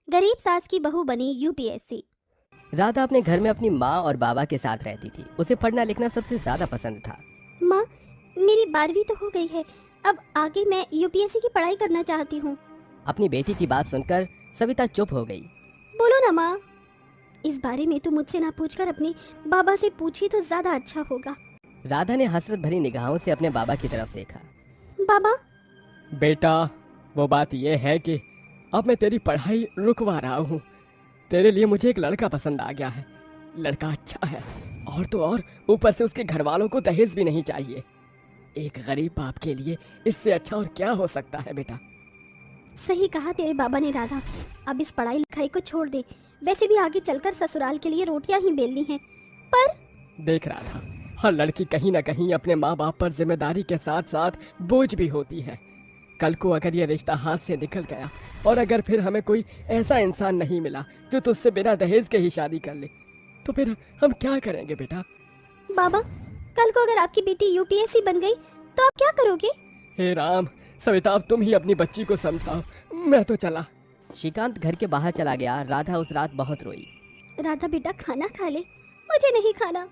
गरीब सास की बहू बनी यूपीएससी। राधा अपने घर में अपनी माँ और बाबा के साथ रहती थी। उसे पढ़ना लिखना सबसे ज्यादा पसंद था। माँ, मेरी 12वीं तो हो गई है। अब आगे मैं यूपीएससी की पढ़ाई करना चाहती हूँ। अपनी बेटी की बात सुनकर सविता चुप हो गई। बोलो ना माँ। इस बारे में तो मुझसे ना पूछकर अपने बाबा से पूछी तो ज्यादा अच्छा होगा। राधा ने हसरत भरी निगाहों से अपने बाबा की तरफ देखा। बाबा। बेटा, वो बात यह है कि अब मैं तेरी पढ़ाई रुकवा रहा हूँ। तेरे लिए मुझे एक लड़का पसंद आ गया है। लड़का अच्छा है और तो और ऊपर से उसके घर वालों को दहेज भी नहीं चाहिए। एक गरीब बाप के लिए इससे अच्छा और क्या हो सकता है बेटा। सही कहा तेरे बाबा ने राधा। अब इस पढ़ाई लिखाई को छोड़ दे। वैसे भी आगे चलकर ससुराल के लिए रोटियां ही बेलनी हैं। पर देख रहा था, हर लड़की कहीं ना कहीं अपने माँ बाप पर जिम्मेदारी के साथ साथ बोझ भी होती है। कल को अगर ये रिश्ता हाथ से निकल गया और अगर फिर हमें कोई ऐसा इंसान नहीं मिला जो तुझसे बिना दहेज के ही शादी कर ले, तो फिर हम क्या करेंगे बेटा। बाबा, कल को अगर आपकी बेटी यूपीएससी बन गई तो आप क्या करोगे? हे राम, सविता अब तुम ही अपनी बच्ची को समझाओ, मैं तो चला। श्रीकांत घर के बाहर चला गया। राधा उस रात बहुत रोई। राधा बेटा, खाना खा ले। मुझे नहीं खाना।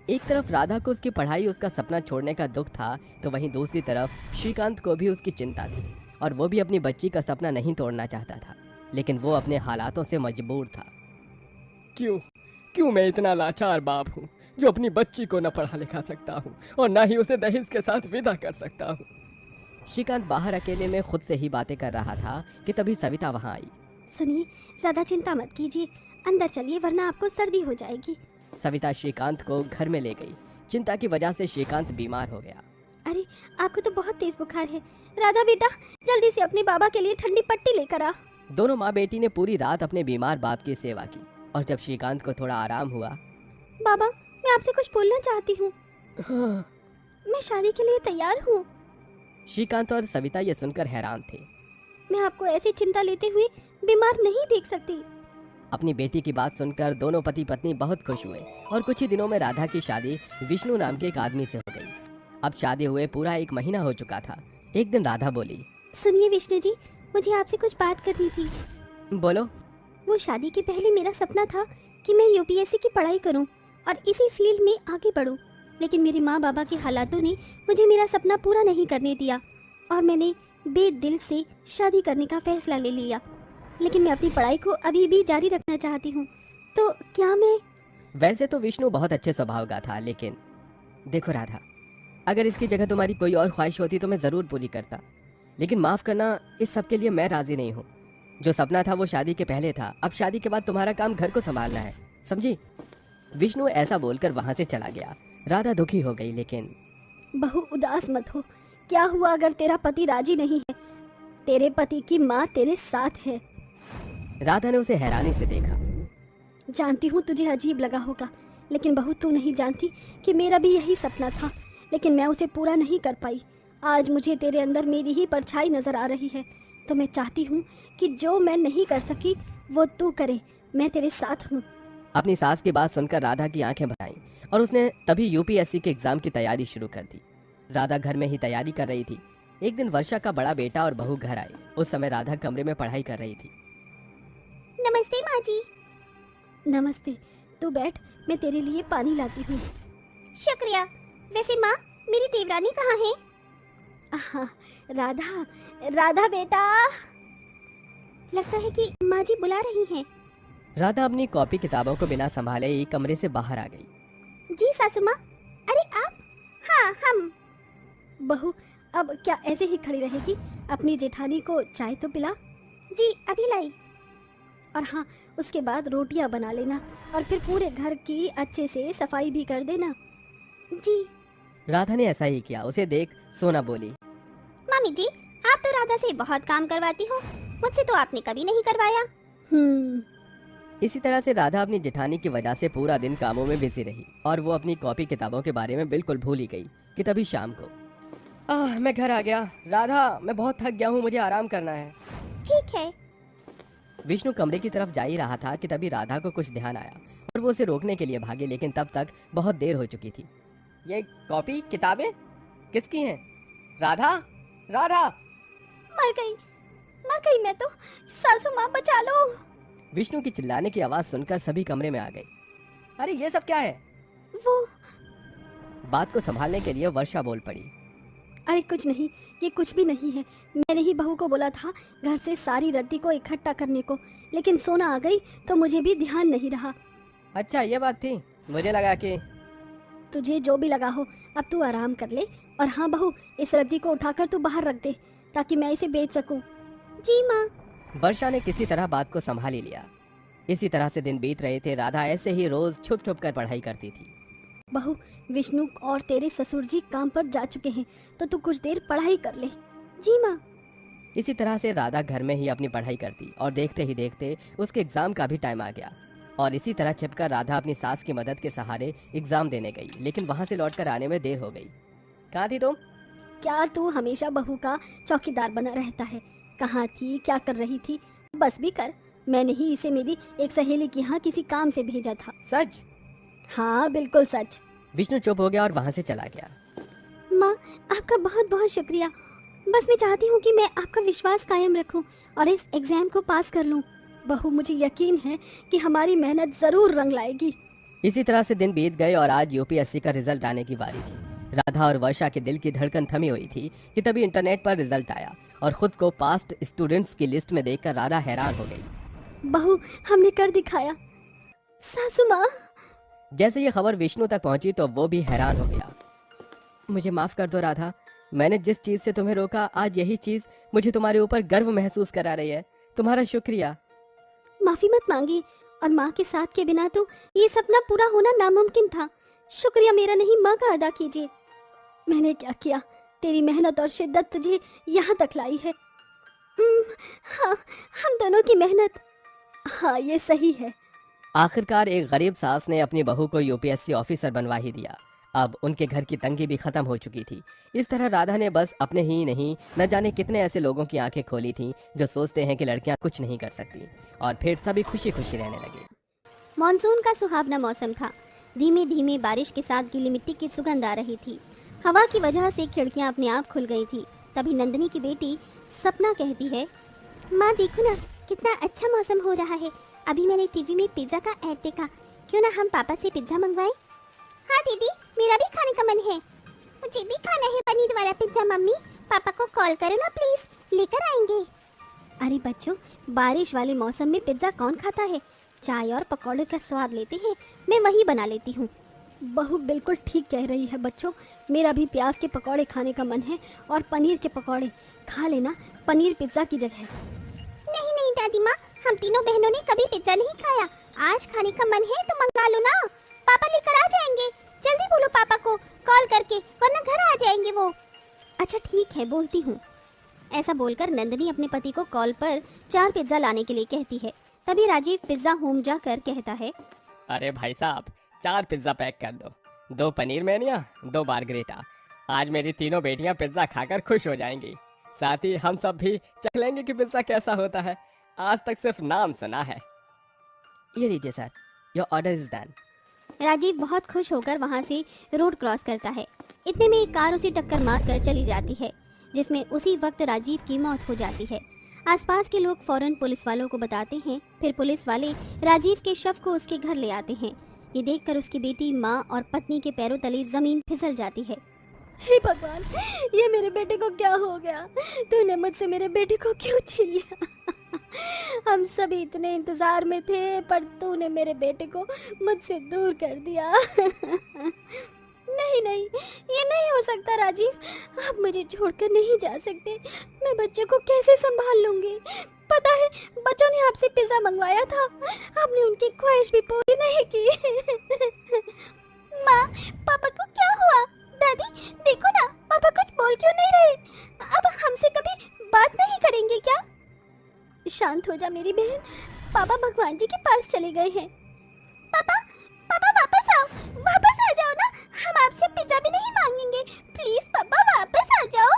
एक तरफ राधा को उसकी पढ़ाई, उसका सपना छोड़ने का दुख था, तो वहीं दूसरी तरफ श्रीकांत को भी उसकी चिंता थी और वो भी अपनी बच्ची का सपना नहीं तोड़ना चाहता था, लेकिन वो अपने हालातों से मजबूर था। क्यों क्यों मैं इतना लाचार बाप हूँ जो अपनी बच्ची को न पढ़ा लिखा सकता हूँ और ना ही उसे दहेज के साथ विदा कर सकता हूँ। श्रीकांत बाहर अकेले में खुद से ही बातें कर रहा था कि तभी सविता वहां आई। सुनिए, ज्यादा चिंता मत कीजिए। अंदर चलिए वरना आपको सर्दी हो जाएगी। सविता श्रीकांत को घर में ले गई। चिंता की वजह से श्रीकांत बीमार हो गया। अरे, आपको तो बहुत तेज बुखार है। राधा बेटा, जल्दी से अपने बाबा के लिए ठंडी पट्टी लेकर आ। दोनों माँ बेटी ने पूरी रात अपने बीमार बाप की सेवा की और जब श्रीकांत को थोड़ा आराम हुआ। बाबा, मैं आपसे कुछ बोलना चाहती हूँ। हाँ, मैं शादी के लिए तैयार हूँ। श्रीकांत और सविता ये सुनकर हैरान थे। मैं आपको ऐसी चिंता लेते हुए बीमार नहीं देख सकती। अपनी बेटी की बात सुनकर दोनों पति पत्नी बहुत खुश हुए और कुछ ही दिनों में राधा की शादी विष्णु नाम के एक आदमी से हो गई। अब शादी हुए पूरा 1 महीना हो चुका था। एक दिन राधा बोली, सुनिए विष्णु जी, मुझे आपसे कुछ बात करनी थी। बोलो। वो शादी के पहले मेरा सपना था कि मैं यूपीएससी की पढ़ाई करूं और इसी फील्ड में आगे बढ़ूं, लेकिन मेरे माँ बाबा के हालातों ने मुझे मेरा सपना पूरा नहीं करने दिया और मैंने बेदिल से शादी करने का फैसला ले लिया। लेकिन मैं अपनी पढ़ाई को अभी भी जारी रखना चाहती हूँ, तो क्या मैं... वैसे तो विष्णु बहुत अच्छे स्वभाव का था, लेकिन देखो राधा, अगर इसकी जगह तुम्हारी कोई और ख्वाहिश होती तो मैं ज़रूर पूरी करता, लेकिन माफ़ करना, इस सब के लिए मैं राज़ी नहीं हूँ। जो सपना था वो शादी के पहले था, अब शादी के बाद तुम्हारा काम घर को संभालना है, समझी? विष्णु ऐसा बोलकर वहाँ से चला गया। राधा दुखी हो गई, लेकिन बहू उदास मत हो। क्या हुआ अगर तेरा पति राजी नहीं है? तेरे पति की माँ तेरे साथ है। राधा ने उसे हैरानी से देखा। जानती हूँ तुझे अजीब लगा होगा, लेकिन बहू तू नहीं जानती कि मेरा भी यही सपना था, लेकिन मैं उसे पूरा नहीं कर पाई। आज मुझे तेरे अंदर मेरी ही परछाई नजर आ रही है, तो मैं चाहती हूँ कि जो मैं नहीं कर सकी वो तू करे। मैं तेरे साथ हूँ। अपनी सास की बात सुनकर राधा की आंखें भर आईं और उसने तभी यूपीएससी के एग्जाम की तैयारी शुरू कर दी। राधा घर में ही तैयारी कर रही थी। एक दिन वर्षा का बड़ा बेटा और बहू घर आए। उस समय राधा कमरे में पढ़ाई कर रही थी। नमस्ते माँ जी। नमस्ते, तू बैठ, मैं तेरे लिए पानी लाती हूँ। शुक्रिया। वैसे माँ, मेरी देवरानी कहाँ है? हाँ, राधा, राधा बेटा। लगता है कि माँ जी बुला रही हैं। राधा अपनी कॉपी किताबों को बिना संभाले ही कमरे से बाहर आ गई। जी सासू माँ। अरे आप? हाँ, हम। बहू, अब क्या ऐसे ही खड़ी रहेगी? अपनी जेठानी को चाय तो पिला। जी, अभी लाई। और हाँ, उसके बाद रोटियां बना लेना और फिर पूरे घर की अच्छे से सफाई भी कर देना। जी। राधा ने ऐसा ही किया। उसे देख सोना बोली, मामी जी, आप तो राधा से बहुत काम करवाती हो, मुझसे तो आपने कभी नहीं करवाया। इसी तरह से राधा अपनी जेठानी की वजह से पूरा दिन कामों में बिजी रही और वो अपनी कॉपी किताबों के बारे में बिल्कुल भूल ही गई कि तभी शाम को मैं घर आ गया। राधा, मैं बहुत थक गया हूँ, मुझे आराम करना है। ठीक है। विष्णु कमरे की तरफ जा ही रहा था कि तभी राधा को कुछ ध्यान आया और वो उसे रोकने के लिए भागे, लेकिन तब तक बहुत देर हो चुकी थी। ये कॉपी किताबें किसकी हैं? राधा, राधा! मर गई मैं तो। सासू माँ बचा लो। विष्णु की चिल्लाने की आवाज सुनकर सभी कमरे में आ गए। अरे ये सब क्या है? वो बात को संभालने के लिए वर्षा बोल पड़ी। अरे कुछ नहीं, ये कुछ भी नहीं है। मैंने ही बहू को बोला था घर से सारी रद्दी को इकट्ठा करने को, लेकिन सोना आ गई तो मुझे भी ध्यान नहीं रहा। अच्छा ये बात थी, मुझे लगा कि तुझे जो भी लगा हो, अब तू आराम कर ले। और हाँ बहू, इस रद्दी को उठाकर तू बाहर रख दे ताकि मैं इसे बेच सकूं। जी माँ। वर्षा ने किसी तरह बात को संभाल ही लिया। इसी तरह से दिन बीत रहे थे। राधा ऐसे ही रोज छुप छुप कर पढ़ाई करती थी। बहू, विष्णु और तेरे ससुर जी काम पर जा चुके हैं, तो तू कुछ देर पढ़ाई कर ले। जी माँ। इसी तरह से राधा घर में ही अपनी पढ़ाई करती और देखते ही देखते उसके एग्जाम का भी टाइम आ गया। और इसी तरह छिपकर राधा अपनी सास की मदद के सहारे एग्जाम देने गई, लेकिन वहां से लौटकर आने में देर हो गई। कहाँ थी तुम? क्या तू हमेशा बहू का चौकीदार बना रहता है? कहाँ थी, क्या कर रही थी? बस भी कर। मैंने ही इसे मेरी एक सहेली के यहाँ किसी काम से भेजा था। सच? हाँ बिल्कुल सच। विष्णु चुप हो गया और वहां से चला गया। माँ, आपका बहुत बहुत शुक्रिया। बस मैं चाहती हूँ कि मैं आपका विश्वास कायम रखूं और इस एग्जाम को पास कर लूं। बहू, मुझे यकीन है कि हमारी मेहनत जरूर रंग लाएगी। इसी तरह से दिन बीत गए और आज यूपीएससी का रिजल्ट आने की बारी थी। राधा और वर्षा के दिल की धड़कन थमी हुई थी कि तभी इंटरनेट पर रिजल्ट आया और खुद को पास्ट स्टूडेंट्स की लिस्ट में देखकर राधा हैरान हो गई। बहू, हमने कर दिखाया। सासू माँ। जैसे ये खबर विष्णु तक पहुंची तो वो भी हैरान हो गया। मुझे माफ कर दो राधा, मैंने जिस चीज से तुम्हें रोका, आज यही चीज मुझे तुम्हारे ऊपर गर्व महसूस करा रही है। तुम्हारा शुक्रिया। माफी मत मांगी, और माँ के साथ के बिना तो ये सपना पूरा होना नामुमकिन था। शुक्रिया मेरा नहीं, माँ का अदा कीजिए। मैंने क्या किया? तेरी मेहनत और शिद्दत तुझे यहाँ तक लाई है। हाँ, हम दोनों की मेहनत। हाँ, ये सही है। आखिरकार एक गरीब सास ने अपनी बहू को यूपीएससी ऑफिसर बनवा ही दिया। अब उनके घर की तंगी भी खत्म हो चुकी थी। इस तरह राधा ने बस अपने ही नहीं, न जाने कितने ऐसे लोगों की आंखें खोली थीं जो सोचते हैं कि लड़कियां कुछ नहीं कर सकती। और फिर सभी खुशी खुशी रहने लगे। मॉनसून का सुहावना मौसम था। धीमे धीमे बारिश के साथ गीली मिट्टी की सुगंध आ रही थी। हवा की वजह से खिड़कियां अपने आप खुल गई थी। तभी नंदिनी की बेटी सपना कहती है, माँ देखो ना, कितना अच्छा मौसम हो रहा है। अभी मैंने टीवी में पिज्जा का ऐड देखा, क्यों ना हम पापा से पिज्जा मंगवाएं? हाँ दीदी, मेरा भी खाने का मन है। मुझे भी खाना है पनीर वाला पिज्जा। मम्मी, पापा को कॉल करो ना प्लीज, लेकर आएंगे। अरे बच्चों, बारिश वाले मौसम में पिज्जा कौन खाता है? चाय और पकौड़े का स्वाद लेते हैं, मैं वही बना लेती हूँ। बहू बिल्कुल ठीक कह रही है बच्चों, मेरा भी प्याज के पकौड़े खाने का मन है और पनीर के पकौड़े। खा लेना पनीर पिज्जा की जगह। नहीं नहीं दादी माँ, हम तीनों बहनों ने कभी पिज्जा नहीं खाया। आज खाने का मन है तो मंगा लो ना, पापा लेकर आ जाएंगे। जल्दी बोलो पापा को कॉल करके, वरना घर आ जाएंगे वो। अच्छा ठीक है, बोलती हूँ। ऐसा बोलकर नंदिनी अपने पति को कॉल पर 4 पिज्जा लाने के लिए कहती है। तभी राजीव पिज्जा होम जाकर कहता है, अरे भाई साहब, 4 पिज्जा पैक कर दो, 2 पनीर मेनिया, 2 मार्गरेटा। आज मेरी तीनों बेटियां पिज्जा खाकर खुश हो जाएंगी। साथ ही हम सब भी चख लेंगे कि पिज्जा कैसा होता है। आज तक सिर्फ नाम सुना है। ये लीजिए sir, your order is done. Rajiv बहुत खुश होकर वहां से रोड क्रॉस करता है। इतने में एक कार उसे टक्कर मारकर चली जाती है, जिसमें उसी वक्त राजीव की मौत हो जाती है। आसपास के लोग फौरन पुलिस वालों को बताते हैं। फिर पुलिस वाले राजीव के शव को उसके घर ले आते हैं। ये देखकर उसकी बेटी, माँ और पत्नी के पैरों तले जमीन फिसल जाती है। हे भगवान, ये मेरे बेटे को क्या हो गया? तूने मुझसे मेरे बेटे को क्यों छीन लिया? हम सभी इतने इंतजार में थे, पर तूने मेरे बेटे को मुझसे दूर कर दिया। नहीं नहीं, ये नहीं हो सकता राजीव, आप मुझे छोड़कर नहीं जा सकते। मैं बच्चे को कैसे संभाल लूंगी? पता है, बच्चों ने आपसे पिज्जा मंगवाया था, आपने उनकी ख्वाहिश भी पूरी नहीं की। माँ, पापा को क्या हुआ? दादी देखो ना, पापा कुछ बोल क्यों नहीं रहे? अब हमसे कभी बात नहीं करेंगे क्या? शांत हो जा मेरी बहन, पापा भगवान जी के पास चले गए हैं। पापा, पापा वापस आओ, वापस आ जाओ ना, हम आपसे पिज्जा भी नहीं मांगेंगे। प्लीज पापा वापस आ जाओ।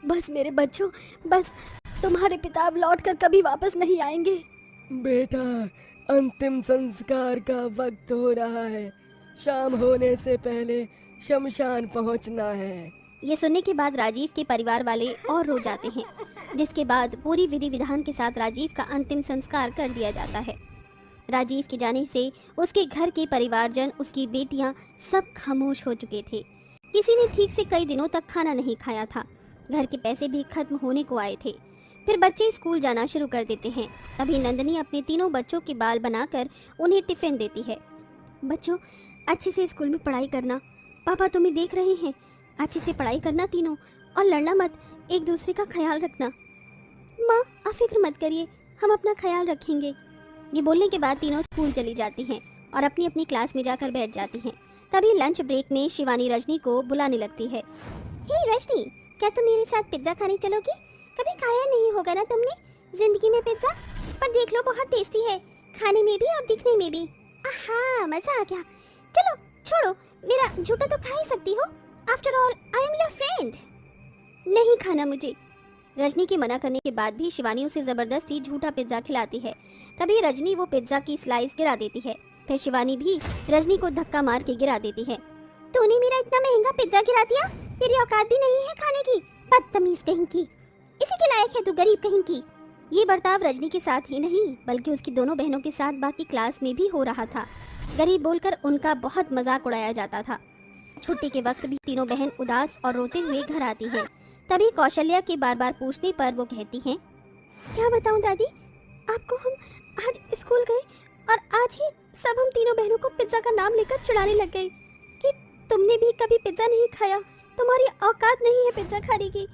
बस मेरे बच्चों, बस, तुम्हारे पिता अब लौट कर कभी वापस नहीं आएंगे। बेटा, अंतिम संस्कार का वक्त हो रहा है। शाम होने से पहले शमशान पहुंचना है। ये सुनने के बाद राजीव के परिवार वाले और रो जाते हैं, जिसके बाद पूरी विधि विधान के साथ राजीव का अंतिम संस्कार कर दिया जाता है। राजीव के जाने से उसके घर के परिवारजन, उसकी बेटियां सब खामोश हो चुके थे। किसी ने ठीक से कई दिनों तक खाना नहीं खाया था। घर के पैसे भी खत्म होने को आए थे। फिर बच्चे स्कूल जाना शुरू कर देते हैं। तभी नंदिनी अपने तीनों बच्चों के बाल बनाकर उन्हें टिफिन देती है। बच्चों, अच्छे से स्कूल में पढ़ाई करना, पापा तुम्हें देख रहे हैं। अच्छे से पढ़ाई करना तीनों, और लड़ना मत, एक दूसरे का ख्याल रखना। माँ, आप फिक्र मत करिए, हम अपना ख्याल रखेंगे। ये बोलने के बाद तीनों स्कूल चली जाती हैं और अपनी अपनी क्लास में जाकर बैठ जाती हैं। तभी लंच ब्रेक में शिवानी रजनी को बुलाने लगती है। हे रजनी, क्या तुम मेरे साथ पिज्जा खाने चलोगी? कभी खाया नहीं होगा ना तुमने जिंदगी में पिज्जा, पर देख लो बहुत टेस्टी है, खाने में भी और दिखने में भी। आहा, मजा आ गया। चलो छोड़ो, मेरा झूठा तो खा ही सकती हो, after all I am your friend. नहीं खाना मुझे। रजनी के मना करने के बाद भी शिवानी उसे जबरदस्ती झूठा पिज्जा खिलाती है। तभी रजनी वो पिज्जा की स्लाइस गिरा देती है। फिर शिवानी भी रजनी को धक्का मार के गिरा देती है। तूने मेरा इतना महंगा पिज्जा गिरा दिया, तेरी औकात भी नहीं है खाने की, बदतमीज कहीं की, इसी के लायक है तू, गरीब कहीं की। ये बर्ताव रजनी के साथ ही नहीं बल्कि उसकी दोनों बहनों के साथ बाकी क्लास में भी हो रहा था। गरीब बोलकर उनका बहुत मजाक उड़ाया जाता था। छुट्टी के वक्त भी तीनों बहन उदास और रोते हुए घर आती हैं। तभी कौशल्या के बार बार पूछने पर वो कहती हैं, क्या बताऊं दादी, आपको हम आज स्कूल गए और आज ही सब हम तीनों बहनों को पिज्जा का नाम लेकर चिढ़ाने लग गए कि तुमने भी कभी पिज्जा नहीं खाया, तुम्हारी औकात नहीं है पिज्जा खाने की।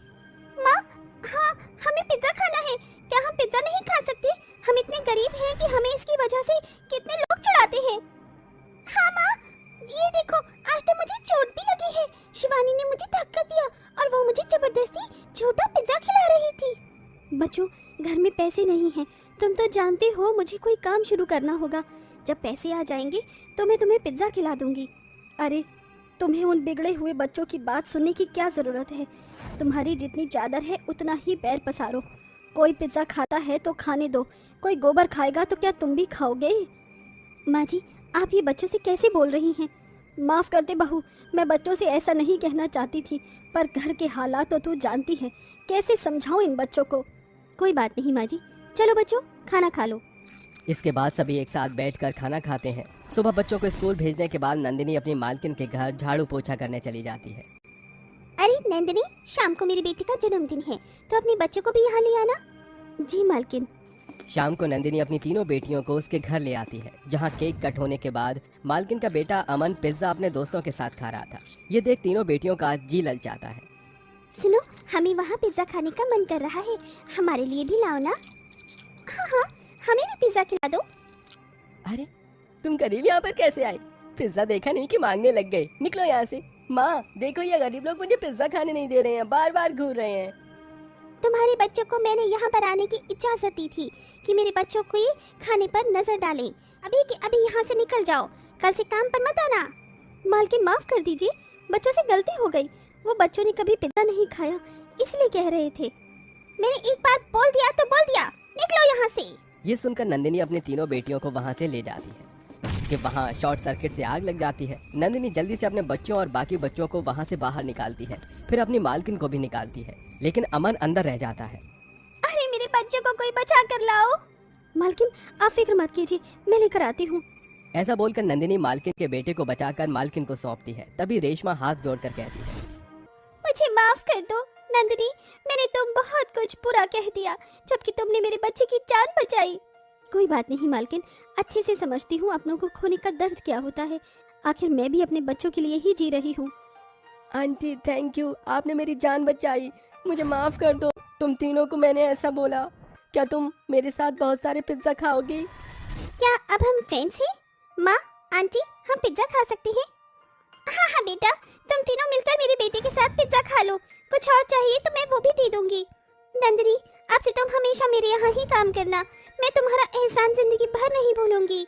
माँ, हाँ, हमें पिज्जा खाना है, क्या हम पिज्जा नहीं खा सकते? हम इतने गरीब हैं कि हमें इसकी वजह से कितने लोग चिढ़ाते हैं। हाँ माँ, ये देखो, आज तो मुझे चोट भी लगी है। शिवानी ने मुझे धक्का दिया और वो मुझे जबरदस्ती झूठा पिज्जा खिला रही थी। बच्चों, घर में पैसे नहीं हैं, तुम तो जानते हो मुझे कोई काम शुरू करना होगा। जब पैसे आ जाएंगे तो मैं तुम्हें पिज्जा खिला दूंगी। अरे, तुम्हें उन बिगड़े हुए बच्चों की बात सुनने की क्या जरूरत है? तुम्हारी जितनी चादर है उतना ही पैर पसारो। कोई पिज्जा खाता है तो खाने दो, कोई गोबर खाएगा तो क्या तुम भी खाओगे? माँ जी, आप ये बच्चों से कैसे बोल रही हैं? माफ़ कर दे बहू, मैं बच्चों से ऐसा नहीं कहना चाहती थी, पर घर के हालात तो तू जानती है, कैसे समझाऊं इन बच्चों को। कोई बात नहीं माँ जी, चलो बच्चों खाना खा लो। इसके बाद सभी एक साथ बैठकर खाना खाते हैं। सुबह बच्चों को स्कूल भेजने के बाद नंदिनी अपनी मालकिन के घर झाड़ू पोछा करने चली जाती है। अरे नंदिनी, शाम को मेरी बेटी का जन्मदिन है, तो अपने बच्चों को भी यहाँ ले आना। जी मालकिन। शाम को नंदिनी अपनी तीनों बेटियों को उसके घर ले आती है, जहाँ केक कट होने के बाद मालकिन का बेटा अमन पिज्जा अपने दोस्तों के साथ खा रहा था। ये देख तीनों बेटियों का जी ललचाता है। सुनो, हमें वहाँ पिज्जा खाने का मन कर रहा है, हमारे लिए भी लाओ ना। हाँ हाँ, हमें भी पिज्जा खिला दो। अरे, तुम गरीब यहाँ पर कैसे आए? पिज्जा देखा नहीं कि मांगने लग गए, निकलो यहाँ से। माँ देखो, ये गरीब लोग मुझे पिज्जा खाने नहीं दे रहे हैं, बार बार घूर रहे हैं। तुम्हारे बच्चों को मैंने यहाँ पर आने की इजाजत दी थी कि मेरे बच्चों को ये खाने पर नजर डालें। अभी के अभी यहाँ से निकल जाओ, कल से काम पर मत आना। मालकिन माफ कर दीजिए, बच्चों से गलती हो गई, वो बच्चों ने कभी पिज्जा नहीं खाया इसलिए कह रहे थे। मैंने एक बार बोल दिया तो बोल दिया, निकलो यहाँ से। ये सुनकर नंदिनी अपनी तीनों बेटियों को वहाँ से ले जाती है कि वहाँ शॉर्ट सर्किट से आग लग जाती है। नंदिनी जल्दी से अपने बच्चों और बाकी बच्चों को वहाँ से बाहर निकालती है, फिर अपनी मालकिन को भी निकालती है, लेकिन अमन अंदर रह जाता है। अरे मेरे बच्चों को कोई बचा कर लाओ। मालकिन आप फिक्र मत कीजिए, मैं लेकर आती हूँ। ऐसा बोलकर नंदिनी मालकिन के बेटे को बचाकर मालकिन को सौंपती है। तभी रेशमा हाथ जोड़कर कहती है, मुझे माफ कर दो नंदिनी, मैंने तुम बहुत कुछ बुरा कह दिया जबकि तुमने मेरे बच्चे की जान बचाई। कोई बात नहीं मालकिन, अच्छे से समझती हूँ अपनों को खोने का दर्द क्या होता है, आखिर मैं भी अपने बच्चों के लिए ही जी रही हूँ। आंटी थैंक यू, आपने मेरी जान बचाई, मुझे माफ कर दो। तुम तीनों को मैंने ऐसा बोला, क्या तुम मेरे साथ बहुत सारे पिज्जा खाओगी? क्या अब हम फ्रेंड्स हैं? माँ, आंटी, हम पिज्जा खा सकते हैं? हाँ हाँ बेटा, तुम तीनों मिलकर मेरे बेटे के साथ पिज्जा खा लो, कुछ और चाहिए तो मैं वो भी दे दूंगी। नंदिनी, अब से तुम हमेशा मेरे यहाँ ही काम करना, मैं तुम्हारा एहसान जिंदगी भर नहीं भूलूंगी।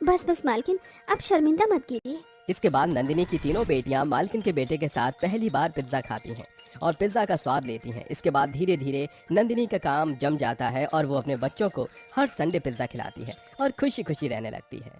बस बस मालकिन, अब शर्मिंदा मत कीजिए। इसके बाद नंदिनी की तीनों बेटियां मालकिन के बेटे के साथ पहली बार पिज्जा खाती हैं और पिज्जा का स्वाद लेती हैं। इसके बाद धीरे धीरे नंदिनी का काम जम जाता है और वो अपने बच्चों को हर संडे पिज्जा खिलाती है और खुशी खुशी रहने लगती है।